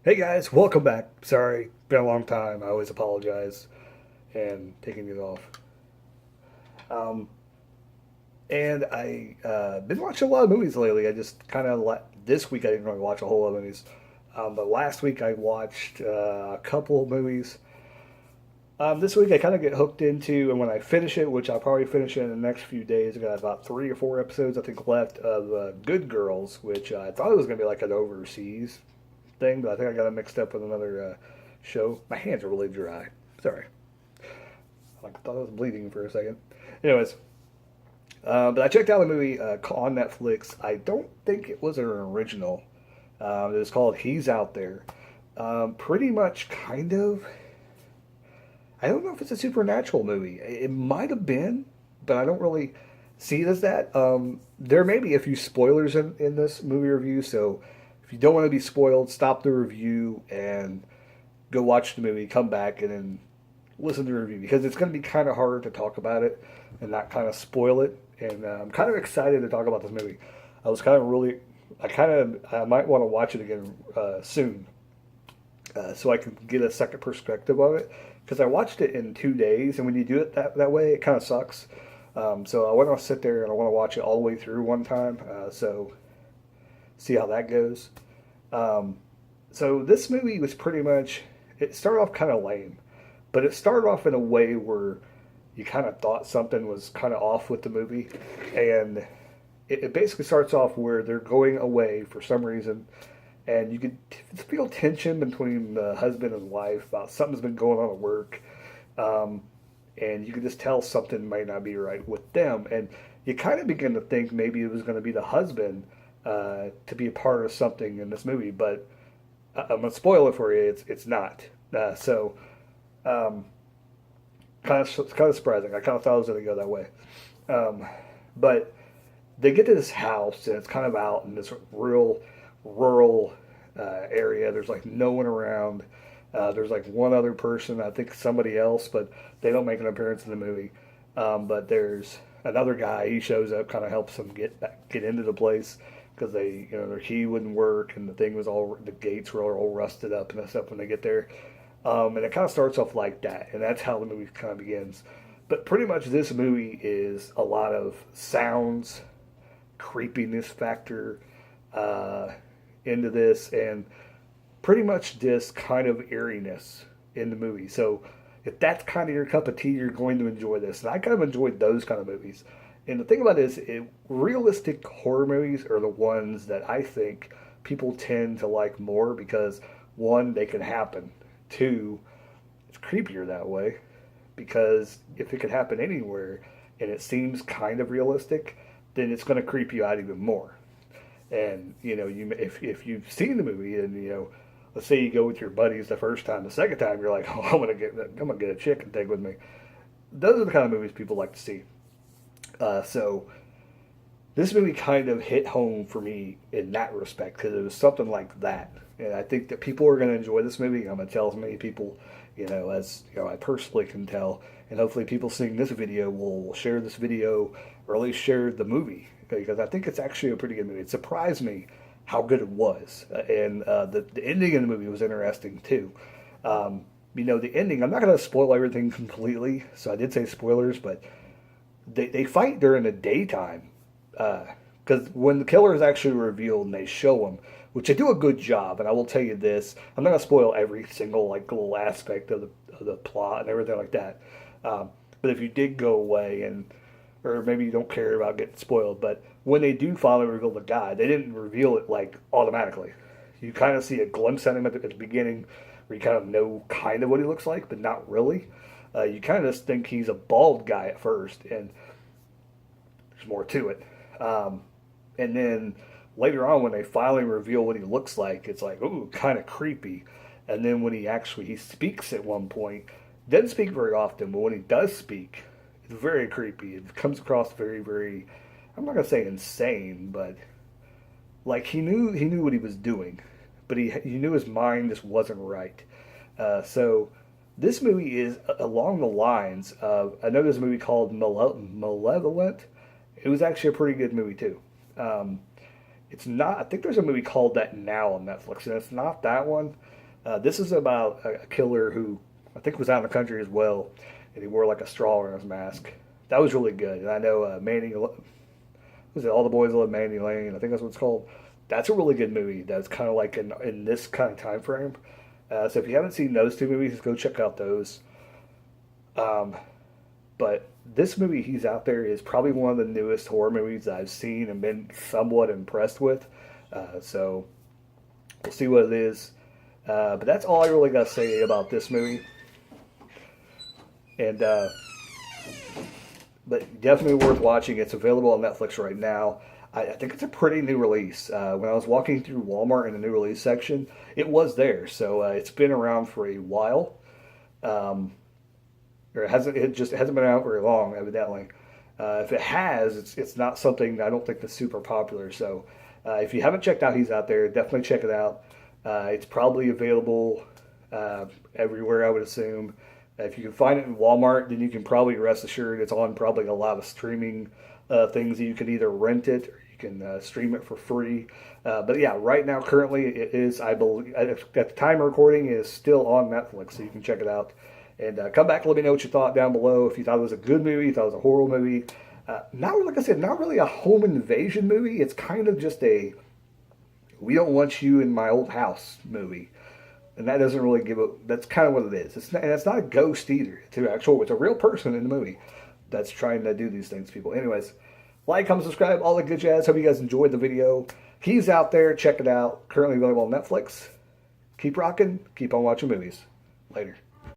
Hey guys, welcome back. Sorry, been a long time. I always apologize and taking it off. Um, and I been watching a lot of movies lately. I just kind of this week I didn't really watch a whole lot of movies, but last week I watched a couple of movies. This week I kind of get hooked into, and when I finish it, which I'll probably finish it in the next few days, I got about 3 or 4 episodes I think left of Good Girls, which I thought it was going to be like an overseas thing, but I think I got it mixed up with another show. My hands are really dry. Sorry. Like I thought I was bleeding for a second. Anyways, but I checked out a movie on Netflix. I don't think it was an original. It was called He's Out There. Pretty much, kind of. I don't know if it's a supernatural movie. It might have been, but I don't really see it as that. There may be a few spoilers in this movie review, so if you don't want to be spoiled, stop the review and go watch the movie, come back, and then listen to the review because it's going to be kind of hard to talk about it and not kind of spoil it. And I'm kind of excited to talk about this movie. I was kind of really, I might want to watch it again soon so I can get a second perspective of it because I watched it in 2 days, and when you do it that way, it kind of sucks. So I want to sit there and I want to watch it all the way through one time. So see how that goes. Um, so this movie was pretty much it started off kind of lame, but it started off in a way where you kind of thought something was kind of off with the movie, and it basically starts off where they're going away for some reason, and you could feel tension between the husband and wife about something's been going on at work, um, and you could just tell something might not be right with them, and you kind of begin to think maybe it was going to be the husband to be a part of something in this movie, but I'm gonna spoil it for you. It's not. So um, kind of surprising. I kind of thought it was gonna go that way, um, but they get to this house and it's kind of out in this real rural area. There's like no one around. There's like one other person, I think somebody else, but they don't make an appearance in the movie. But there's another guy. He shows up, kind of helps them get into the place because their key wouldn't work and the gates were all rusted up and stuff when they get there. And it kind of starts off like that, and that's how the movie kind of begins. But pretty much this movie is a lot of sounds, creepiness factor uh, into this, and pretty much this kind of eeriness in the movie. So if that's kind of your cup of tea, you're going to enjoy this. And I kind of enjoyed those kind of movies. And the thing about it is, realistic horror movies are the ones that I think people tend to like more because one, they can happen. Two, it's creepier that way because if it could happen anywhere and it seems kind of realistic, then it's going to creep you out even more. And if you've seen the movie and let's say you go with your buddies the first time, the second time you're like, oh, I'm gonna get a chick and take with me. Those are the kind of movies people like to see. So this movie kind of hit home for me in that respect because it was something like that, and I think that people are going to enjoy this movie. I'm going to tell as many people, as I personally can tell, and hopefully people seeing this video will share this video or at least share the movie because I think it's actually a pretty good movie. It surprised me how good it was, and the ending in the movie was interesting too. The ending. I'm not going to spoil everything completely, so I did say spoilers, but they fight during the daytime because when the killer is actually revealed and they show him, which they do a good job, and I will tell you this, I'm not gonna spoil every single like little aspect of the plot and everything like that. But if you did go away and or maybe you don't care about getting spoiled, but when they do finally reveal the guy, they didn't reveal it like automatically. You kind of see a glimpse at him at the beginning, where you kind of know kind of what he looks like, but not really. You kind of just think he's a bald guy at first, and there's more to it. Um, and then later on, when they finally reveal what he looks like, it's like, ooh, kind of creepy. And then when he speaks at one point, doesn't speak very often, but when he does speak, it's very creepy. It comes across very, very, I'm not gonna say insane, but like he knew what he was doing, but he knew his mind just wasn't right. So this movie is along the lines of I know there's a movie called Malevolent. It was actually a pretty good movie too. Um, It's not. I think there's a movie called that now on Netflix, and it's not that one. This is about a killer who I think was out in the country as well, and he wore like a straw in his mask. That was really good. And I know Manny, was it All the Boys Love Mandy Lane? I think that's what it's called. That's a really good movie. That's kind of like in this kind of time frame. So if you haven't seen those two movies, go check out those. But this movie he's out there is probably one of the newest horror movies that I've seen and been somewhat impressed with. So we'll see what it is. But that's all I really got to say about this movie. And but definitely worth watching. It's available on Netflix right now. I think it's a pretty new release. When I was walking through Walmart in the new release section, it was there. So it's been around for a while. Or it hasn't been out very long, evidently. If it has, it's not something I don't think that's super popular. So if you haven't checked out He's Out There, definitely check it out. It's probably available everywhere, I would assume. If you can find it in Walmart, then you can probably rest assured it's on probably a lot of streaming things. You can either rent it or you can stream it for free. But yeah, right now, currently, it is, I believe, at the time of recording, it is still on Netflix, so you can check it out. And come back and let me know what you thought down below. If you thought it was a good movie, you thought it was a horror movie. Not, like I said, not really a home invasion movie. It's kind of just a we don't want you in my old house movie. And that doesn't really give a, that's kind of what it is. And it's not a ghost either. It's a real person in the movie that's trying to do these things to people. Anyways, like, comment, subscribe, all that good jazz. Hope you guys enjoyed the video. He's Out There. Check it out. Currently available on Netflix. Keep rocking. Keep on watching movies. Later.